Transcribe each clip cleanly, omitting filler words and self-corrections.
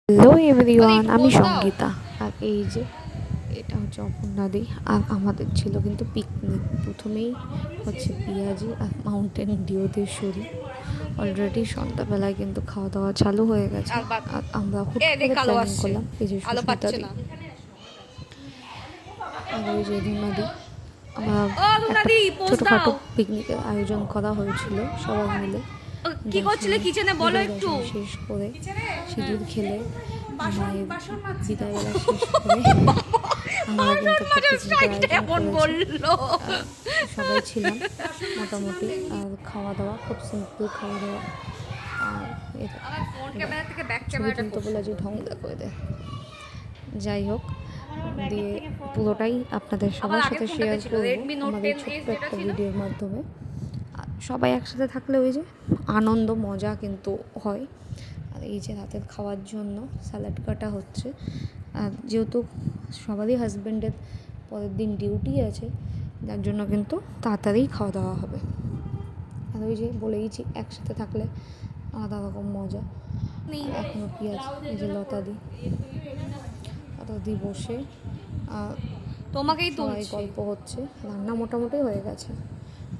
Hello everyone, আমি সঙ্গীতা। আর এই যে এটা হচ্ছে অপর্ণাদি। আর আমাদের ছিল কিন্তু পিকনিক। প্রথমেই হচ্ছে পিঁয়াজি আর মাউন্টেন ডিউতে শুরু। অলরেডি সন্ধ্যাবেলায় কিন্তু খাওয়া দাওয়া চালু হয়ে গেছে। আর আমরা হুট করে প্ল্যানিং করলাম এই যে সুস্মিতাদি আর ওই যে রুনাদি। আমরা একটা ছোটোখাটো পিকনিকের আয়োজন করা হয়েছিল সবাই মিলে। কি করছিলে কিচেনে বলো একটু। শেষ করে সিঁদুর খেলে মায়ের বিদায়বেলা শেষ করে আমরা কিন্তু সবাই ছিলাম মোটামুটি। আর খাওয়া দাওয়া খুব সিম্পল খাওয়া দাওয়া। আর ছবি তুলতে বলে যে ঢঙ্গা করে দেয়। যাই হোক, দিয়ে পুরোটাই আপনাদের সবার সাথে শেয়ার করবো আমাদের ছোট্ট একটা ভিডিওর মাধ্যমে। সবাই একসাথে থাকলে ওই যে আনন্দ মজা কিন্তু হয়। আর এই যে রাতের খাওয়ার জন্য স্যালাড কাটা হচ্ছে। আর যেহেতু সবারই হাজব্যান্ডের পরের দিন ডিউটি আছে, যার জন্য কিন্তু তাড়াতাড়ি খাওয়া দাওয়া হবে। আর ওই যে বলেইছি একসাথে থাকলে আলাদা রকম মজা। এখনও পেঁয়াজ এই যে লতাদি বসে তোমাকেই সবাই গল্প হচ্ছে। রান্না মোটামুটি হয়ে গেছে,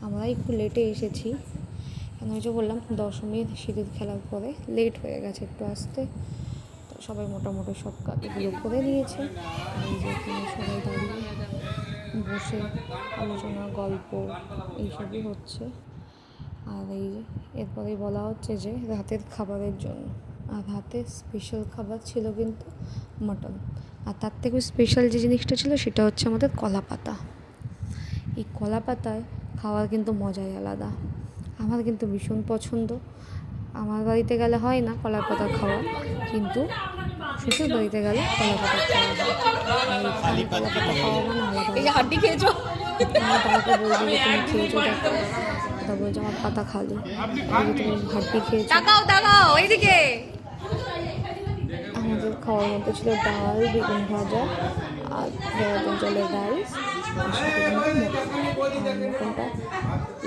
আমরা একটু লেটে এসেছি। কেন যে বললাম দশমীর সিঁদুর খেলার পরে লেট হয়ে গেছে একটু আসতে। তো সবাই মোটামুটি সব কাজগুলো করে নিয়েছে। এই যে এখানে সবাই দাঁড়িয়ে বসে আলোচনা গল্প এইসবই হচ্ছে। আর এই যে এরপরেই বলা হচ্ছে যে রাতের খাবারের জন্য। আর রাতে স্পেশাল খাবার ছিল কিন্তু মাটন। আর তার থেকে স্পেশাল যে জিনিসটা ছিল সেটা হচ্ছে আমাদের কলা পাতা। এই কলা পাতায় খাওয়ার কিন্তু মজাই আলাদা। আমার কিন্তু ভীষণ পছন্দ। আমার বাড়িতে গেলে হয় না কলা পাতা খাওয়া, কিন্তু শ্বশুর বাড়িতে গেলে কলা পাতা খাওয়া হয়। কলা পাতা খাওয়া মানে আলাদা। হাড্ডি খেয়েছো? তাকে বলবো যে তুমি খেয়েছো, দেখো তা বলছে আমার পাতা খালি। তুমি হাড্ডি খেয়েছো। এইদিকে আমাদের খাওয়ার মধ্যে ছিল ডাল, বেগুন ভাজা আর সয়াবিন জলের রাইস। আর সাথে কিন্তু মটনটা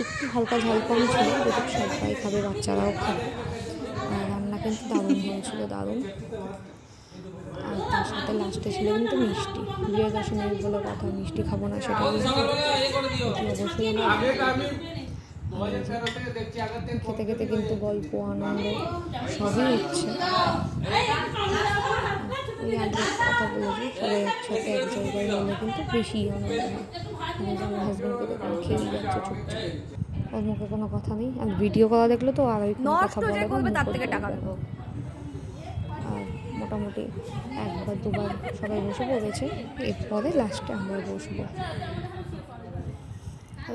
একটু হালকা ঝাল কম ছিল, যেহেতু সবাই খাবে, বাচ্চারাও খাবে। আর রান্না কিন্তু দারুণ হয়েছিল, দারুণ। আর তার সাথে লাস্টে ছিল কিন্তু মিষ্টি। বিজয়া দশমী বলে কথা, মিষ্টি খাবো না সেটা অবশ্যই খেতে খেতে কিন্তু গল্প আনন্দ সবই হচ্ছে। ওই আগের কথা বলেছি, সবাই একসাথে এক জায়গায় হলে কিন্তু বেশি আনন্দ হয়। আমার হাজব্যান্ডকে দেখুন খেয়েই যাচ্ছে চুপচাপ, ওর মুখে কোনো কথা নেই। আর ভিডিও করা দেখলে তো আর ওই কোনো কথা বলে না, আর মোটামুটি একবার দুবার সবাই বসে পড়েছে। এরপরে লাস্টে আমরা বসবো।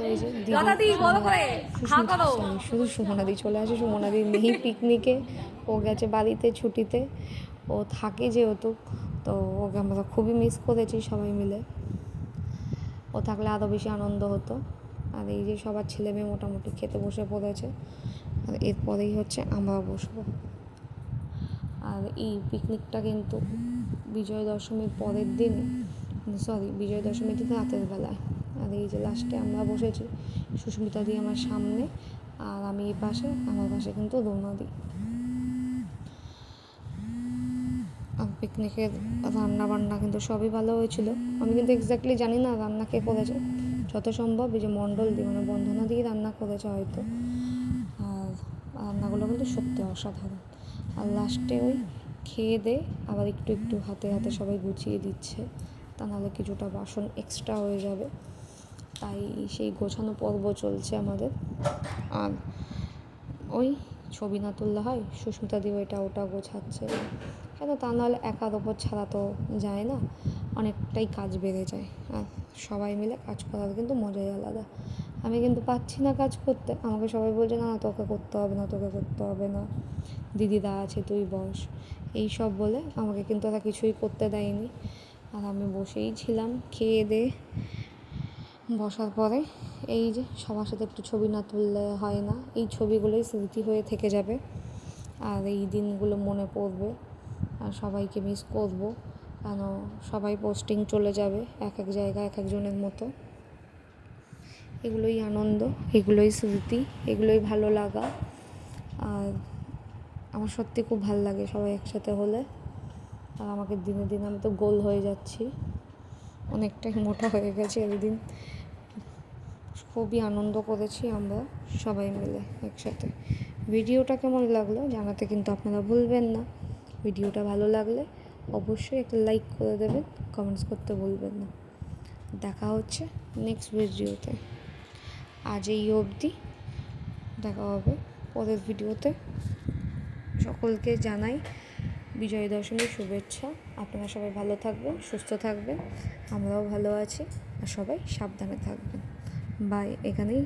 এই যে শুধু সুমনাদি চলে আসে। সুমনাদি নেই পিকনিকে, ও গেছে বাড়িতে ছুটিতে। ও থাকে যেহেতু, তো ওকে আমরা খুবই মিস করেছি সবাই মিলে। ও থাকলে আরও বেশি আনন্দ হতো। আর এই যে সবার ছেলে মেয়ে মোটামুটি খেতে বসে পড়েছে। আর এরপরেই হচ্ছে আমরা বসবো। আর এই পিকনিকটা কিন্তু বিজয়া দশমীর পরের দিন, বিজয়া দশমীর দিন রাতের বেলায়। আর এই যে লাস্টে আমরা বসেছি, সুস্মিতা দি আমার সামনে আর আমি এই পাশে, আমার পাশে কিন্তু রুনা দি। আর পিকনিকের রান্না বান্না কিন্তু সবই ভালো হয়েছিল। আমি কিন্তু এক্স্যাক্টলি জানি না রান্না কে করেছে, যত সম্ভব এই যে মণ্ডল দি মানে বন্ধনা দিয়ে রান্না করেছে হয়তো। আর রান্নাগুলো কিন্তু সত্যি অসাধারণ। আর লাস্টে ওই খেয়ে দে আবার একটু একটু হাতে হাতে সবাই গুছিয়ে দিচ্ছে, তা নাহলে কিছুটা বাসন এক্সট্রা হয়ে যাবে। তাই সেই গোছানো পর্ব চলছে আমাদের। আর ওই ছবি না তুললে হয়, সুস্মিতা দি ওইটা ওটা গোছাচ্ছে। কেন, তা নাহলে একার ওপর ছাড়া তো যায় না, অনেকটাই কাজ বেড়ে যায়। আর সবাই মিলে কাজ করার কিন্তু মজাই আলাদা। আমি কিন্তু পাচ্ছি না কাজ করতে, আমাকে সবাই বলছে না তোকে করতে হবে না, তোকে করতে হবে না, দিদিরা আছে তুই বস, এই সব বলে আমাকে কিন্তু ওরা কিছুই করতে দেয়নি। আর আমি বসেই ছিলাম খেয়ে দে। বসার পরে এই যে সবার সাথে একটু ছবি না তুললে হয় না, এই ছবিগুলোই স্মৃতি হয়ে থেকে যাবে। আর এই দিনগুলো মনে পড়বে, আর সবাইকে মিস করব, কেন সবাই পোস্টিং চলে যাবে এক এক জায়গায় এক একজনের মতো। এগুলোই আনন্দ, এগুলোই স্মৃতি, এগুলোই ভালো লাগা। আর আমার সত্যি খুব ভালো লাগে সবাই একসাথে হলে। আর আমাকে দিনে দিনে আমি তো গোল হয়ে যাচ্ছি, অনেকটাই মোটা হয়ে গেছে এদিন। খুবই আনন্দ করেছি আমরা সবাই মিলে একসাথে। ভিডিওটা কেমন লাগলো জানাতে কিন্তু আপনারা ভুলবেন না। ভিডিওটা ভালো লাগলে অবশ্যই একটা লাইক করে দেবেন, কমেন্টস করতে ভুলবেন না। দেখা হচ্ছে নেক্সট ভিডিওতে। আজ এই অবধি, দেখা হবে পরের ভিডিওতে। সকলকে জানাই বিজয়া দশমীর শুভেচ্ছা। আপনারা সবাই ভালো থাকবেন, সুস্থ থাকবেন, আমরাও ভালো আছি, আর সবাই সাবধানে থাকবেন। বাই। এখানেই